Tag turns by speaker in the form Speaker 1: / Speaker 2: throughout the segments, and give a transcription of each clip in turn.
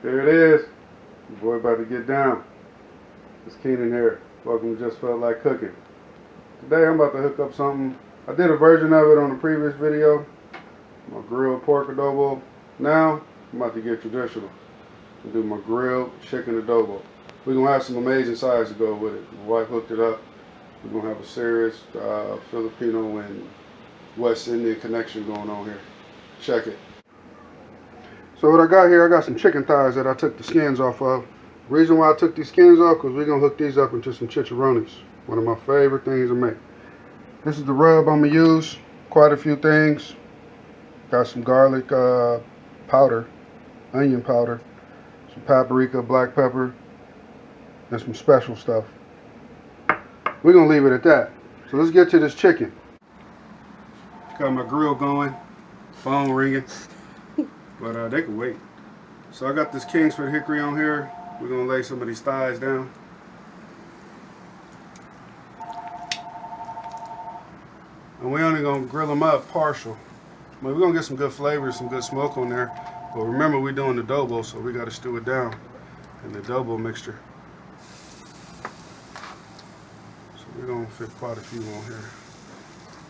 Speaker 1: There it is. Your boy about to get down. It's Keenan here. Welcome to Just Felt Like Cooking. Today I'm about to hook up something. I did a version of it on the previous video. My grilled pork adobo. Now I'm about to get traditional and do my grilled chicken adobo. We're going to have some amazing sides to go with it. My wife hooked it up. We're going to have a serious Filipino and West Indian connection going on here. Check it. So what I got here, I got some chicken thighs that I took the skins off of. The reason why I took these skins off, because we're going to hook these up into some chicharrones. One of my favorite things to make. This is the rub I'm going to use. Quite a few things. Got some garlic powder, onion powder, some paprika, black pepper, and some special stuff. We're going to leave it at that. So let's get to this chicken. Got my grill going, phone ringing, but they can wait. So I got this Kingsford hickory on here. We're going to lay some of these thighs down. And we're only going to grill them up partial. But we're going to get some good flavor, some good smoke on there. But remember, we're doing adobo, so we got to stew it down in the adobo mixture. So we're going to fit quite a few on here.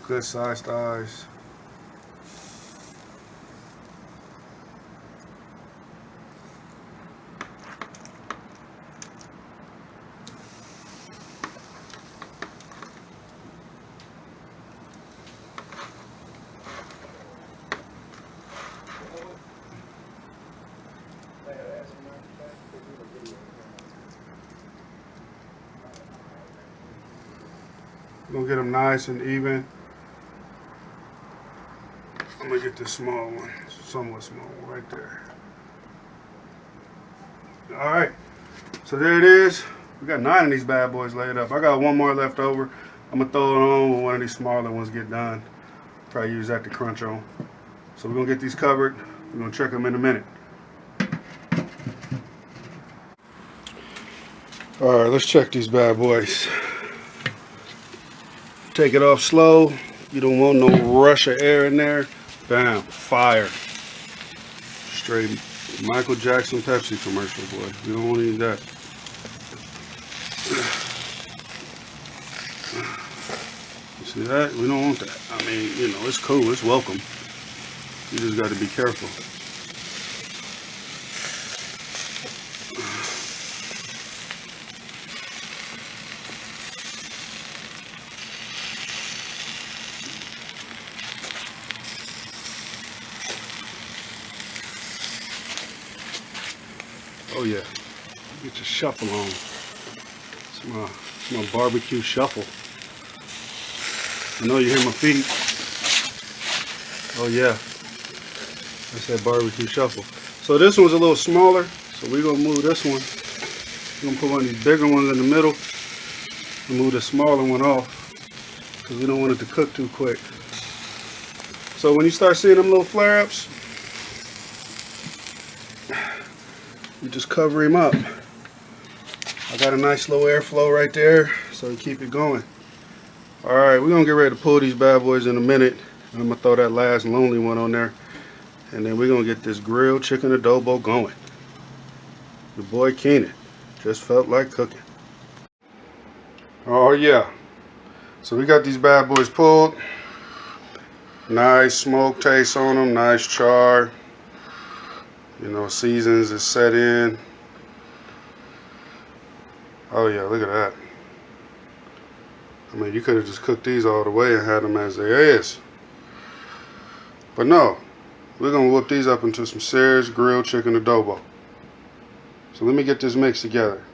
Speaker 1: Good sized thighs. We're gonna get them nice and even. I'm gonna get this small one, somewhat small one right there. All right, so there it is. We got 9 of these bad boys laid up. I got one more left over. I'm gonna throw it on when one of these smaller ones get done. Probably use that to crunch on. So we're gonna get these covered. We're gonna check them in a minute. All right, let's check these bad boys. Take it off slow. You don't want no rush of air in there. Bam, fire. Straight Michael Jackson Pepsi commercial, boy. You don't need that. You see that? We don't want that. I mean, you know, it's cool. It's welcome. You just got to be careful. Oh yeah, get your shuffle on. It's my barbecue shuffle. I know you hear my feet. Oh yeah, that's that barbecue shuffle. So this one's a little smaller, so we're gonna move this one. We're gonna put one of these bigger ones in the middle and move the smaller one off because we don't want it to cook too quick. So when you start seeing them little flare-ups, you just cover him up. I got a nice low airflow right there, so we keep it going. Alright, we're going to get ready to pull these bad boys in a minute. And I'm going to throw that last lonely one on there. And then we're going to get this grilled chicken adobo going. Your boy Keenan. Just felt like cooking. Oh yeah. So we got these bad boys pulled. Nice smoke taste on them, nice char. You know, seasons is set in. Oh yeah, look at that. I mean, you could have just cooked these all the way and had them as they is. But no, we're gonna whip these up into some serious grilled chicken adobo. So let me get this mix together.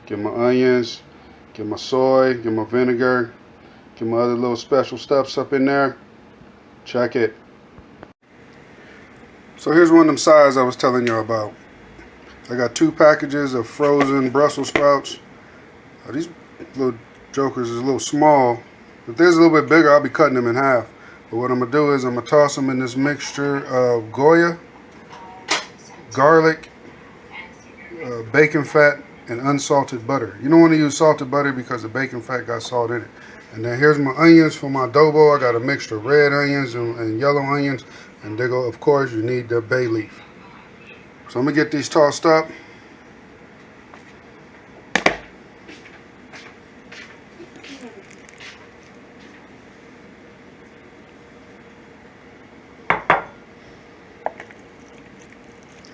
Speaker 1: Get my onions, get my soy, get my vinegar, get my other little special stuffs up in there. Check it. So here's one of them sides I was telling you about. I got 2 packages of frozen Brussels sprouts. These little jokers is a little small. If they're a little bit bigger, I'll be cutting them in half. But what I'm going to do is I'm going to toss them in this mixture of Goya, garlic, bacon fat, and unsalted butter. You don't want to use salted butter because the bacon fat got salt in it. And then here's my onions for my adobo. I got a mixture of red onions and yellow onions. And there go, of course, you need the bay leaf. So I'm gonna get these tossed up.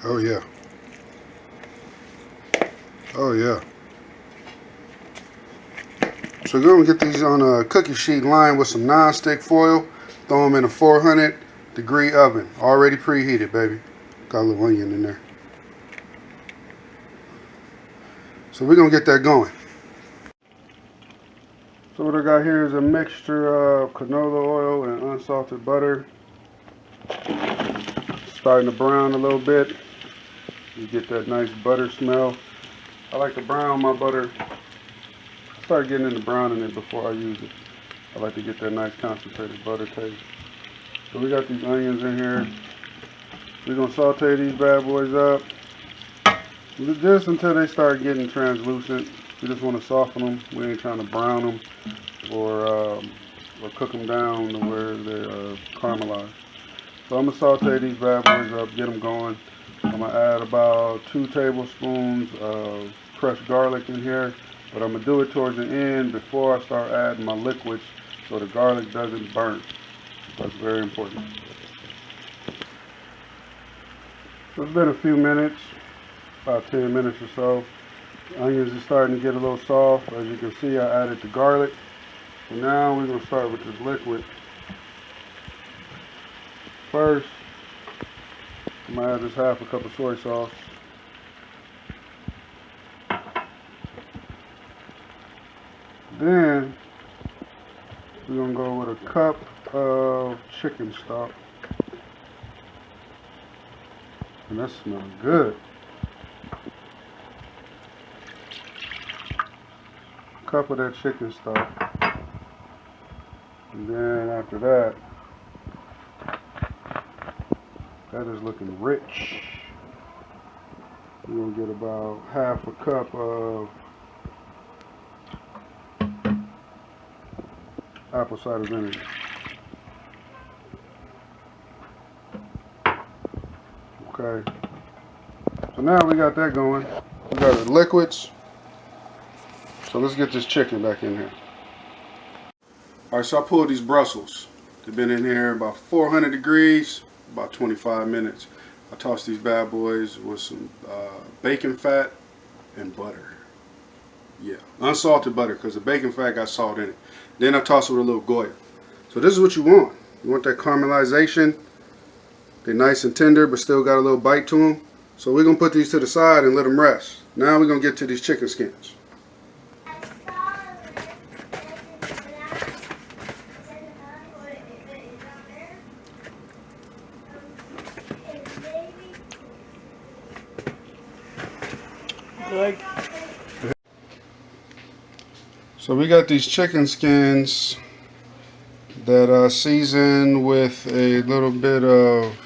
Speaker 1: Oh yeah. Oh yeah. So we're gonna get these on a cookie sheet lined with some non-stick foil. Throw them in a 400-degree oven, already preheated, baby. Got a little onion in there. So we're gonna get that going. So what I got here is a mixture of canola oil and unsalted butter. Starting to brown a little bit. You get that nice butter smell. I like to brown my butter. Start getting into browning it before I use it. I like to get that nice concentrated butter taste. So we got these onions in here. We're gonna saute these bad boys up just until they start getting translucent. We just want to soften them. We ain't trying to brown them or cook them down to where they're caramelized. So I'm gonna saute these bad boys up, get them going. I'm gonna add about 2 tablespoons of crushed garlic in here, but I'm gonna do it towards the end before I start adding my liquids so the garlic doesn't burn. That's very important. So it's been a few minutes, about 10 minutes or so. The onions are starting to get a little soft. As you can see, I added the garlic. So now we're gonna start with this liquid. First, I'm gonna add just half a cup of soy sauce. Then we're gonna go with a cup of chicken stock. And that smells good. A cup of that chicken stock. And then after that, that is looking rich. We're gonna get about half a cup of apple cider vinegar. Okay. So now we got that going. We got the liquids. So let's get this chicken back in here. Alright, so I pulled these brussels. They've been in here about 400 degrees, about 25 minutes. I tossed these bad boys with some bacon fat and butter. Yeah, unsalted butter, because the bacon fat got salt in it. Then I tossed it with a little Goya. So this is what you want. You want that caramelization. They're nice and tender, but still got a little bite to them. So we're going to put these to the side and let them rest. Now we're going to get to these chicken skins.
Speaker 2: Good.
Speaker 1: So we got these chicken skins that I seasoned with a little bit of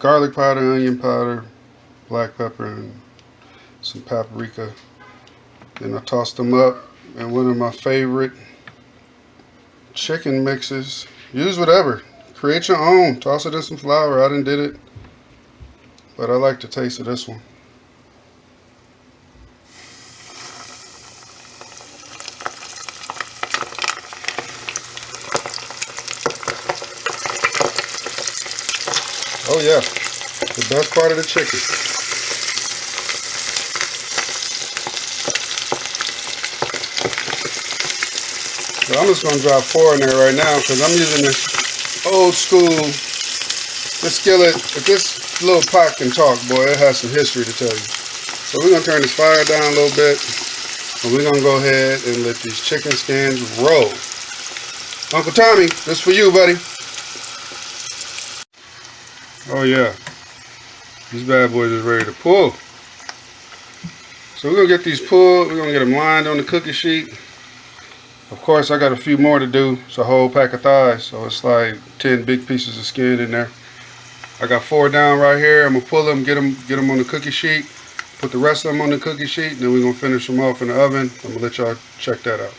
Speaker 1: garlic powder, onion powder, black pepper, and some paprika. Then I tossed them up in one of my favorite chicken mixes. Use whatever. Create your own. Toss it in some flour. I done did it. But I like the taste of this one. Oh yeah, the best part of the chicken. So I'm just gonna drop 4 in there right now because I'm using this old school, this skillet. If this little pot can talk, boy, it has some history to tell you. So we're gonna turn this fire down a little bit, and we're gonna go ahead and let these chicken skins roll. Uncle Tommy, this for you, buddy. Oh yeah, these bad boys is ready to pull. So we're gonna get these pulled. We're gonna get them lined on the cookie sheet. Of course, I got a few more to do. It's a whole pack of thighs, so it's like 10 big pieces of skin in there. I got 4 down right here. I'm gonna pull them, get them on the cookie sheet. Put the rest of them on the cookie sheet, and then we're gonna finish them off in the oven. I'm gonna let y'all check that out.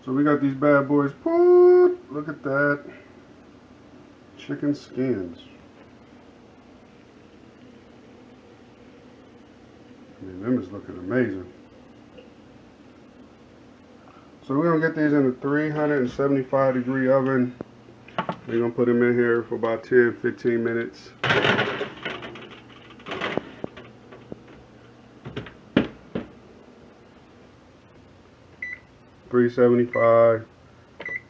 Speaker 1: So we got these bad boys pulled. Look at that. Chicken skins. mean, them is looking amazing. So we're gonna get these in a 375-degree oven. We're gonna put them in here for about 10-15 minutes. 375.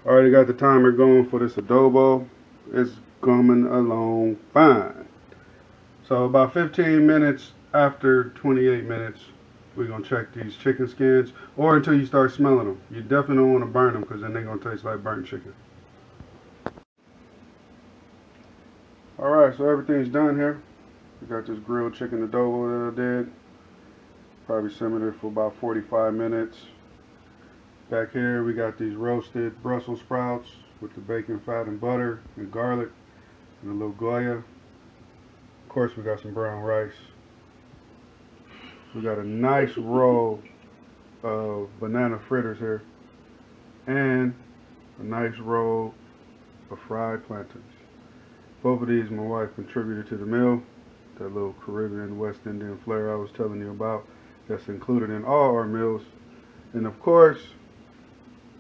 Speaker 1: Already got the timer going for this adobo. It's coming along fine. So about 15 minutes after 28 minutes, we're going to check these chicken skins, or until you start smelling them. You definitely don't want to burn them because then they're going to taste like burnt chicken. Alright, so everything's done here. We got this grilled chicken adobo that I did. Probably simmered it for about 45 minutes. Back here we got these roasted Brussels sprouts with the bacon fat and butter and garlic and a little Goya. Of course we got some brown rice. We got a nice roll of banana fritters here and a nice roll of fried plantains. Both of these my wife contributed to the meal. That little Caribbean West Indian flair I was telling you about, that's included in all our meals. And of course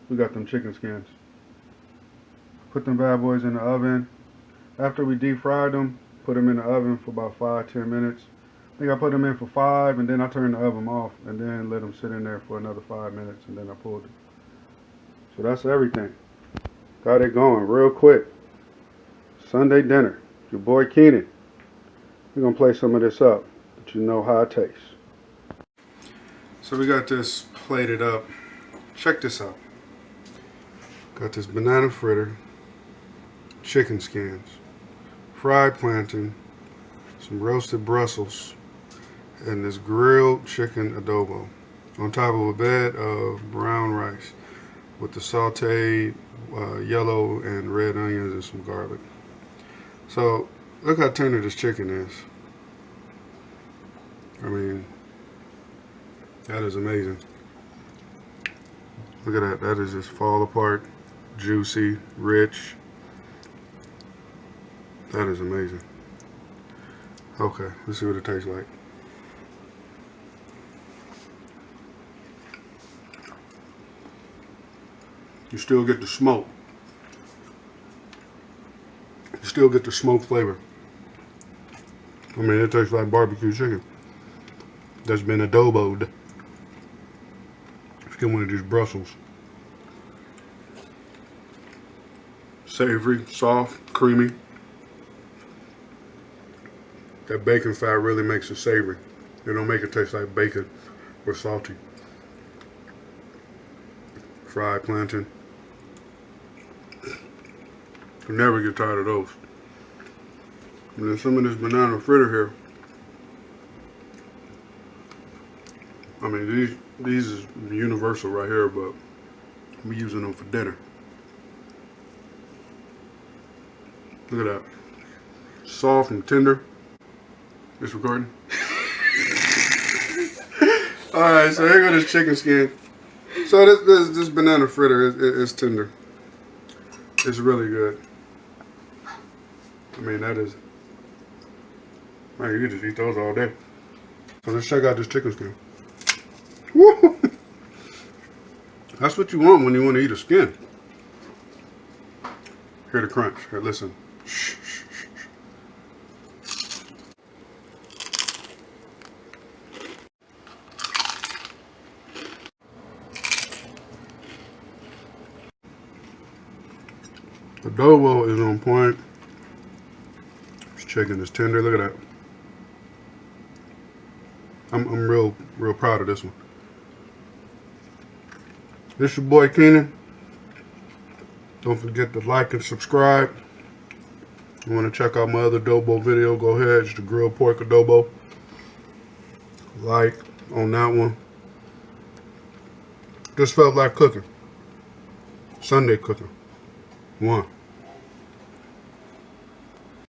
Speaker 1: we got them chicken skins. Put them bad boys in the oven. After we deep fried them, put them in the oven for about 5-10 minutes. I think I put them in for 5 and then I turned the oven off and then let them sit in there for another 5 minutes and then I pulled it. So that's everything. Got it going real quick. Sunday dinner. Your boy Keenan. We're gonna play some of this up, but you know how it tastes. So we got this plated up. Check this out. Got this banana fritter, chicken skins, fried plantain, some roasted Brussels, and this grilled chicken adobo on top of a bed of brown rice with the sauteed yellow and red onions and some garlic. So look how tender this chicken is. I mean, that is amazing. Look at that. That is just fall apart, juicy, rich. That is amazing. Okay, let's see what it tastes like. You still get the smoke. You still get the smoke flavor. I mean, it tastes like barbecue chicken that's been adobo'd. Let's get one of these Brussels. Savory, soft, creamy. That bacon fat really makes it savory. It don't make it taste like bacon or salty. Fried plantain. You never get tired of those. And then some of this banana fritter here. I mean, these is universal right here, but I'm using them for dinner. Look at that. Soft and tender. It's recording. Alright, so here goes this chicken skin. So this banana fritter is tender. It's really good. I mean, that is, man, you can just eat those all day. So let's check out this chicken skin. Woo! That's what you want when you want to eat a skin. Hear the crunch. Here, listen. Shh, shh, shh, shh. The adobo is on point. This chicken is tender. Look at that. I'm real proud of this one. This your boy Keenan. Don't forget to like and subscribe. You want to check out my other adobo video, go ahead. It's the grilled pork adobo. Like on that one. Just felt like cooking. Sunday cooking. One.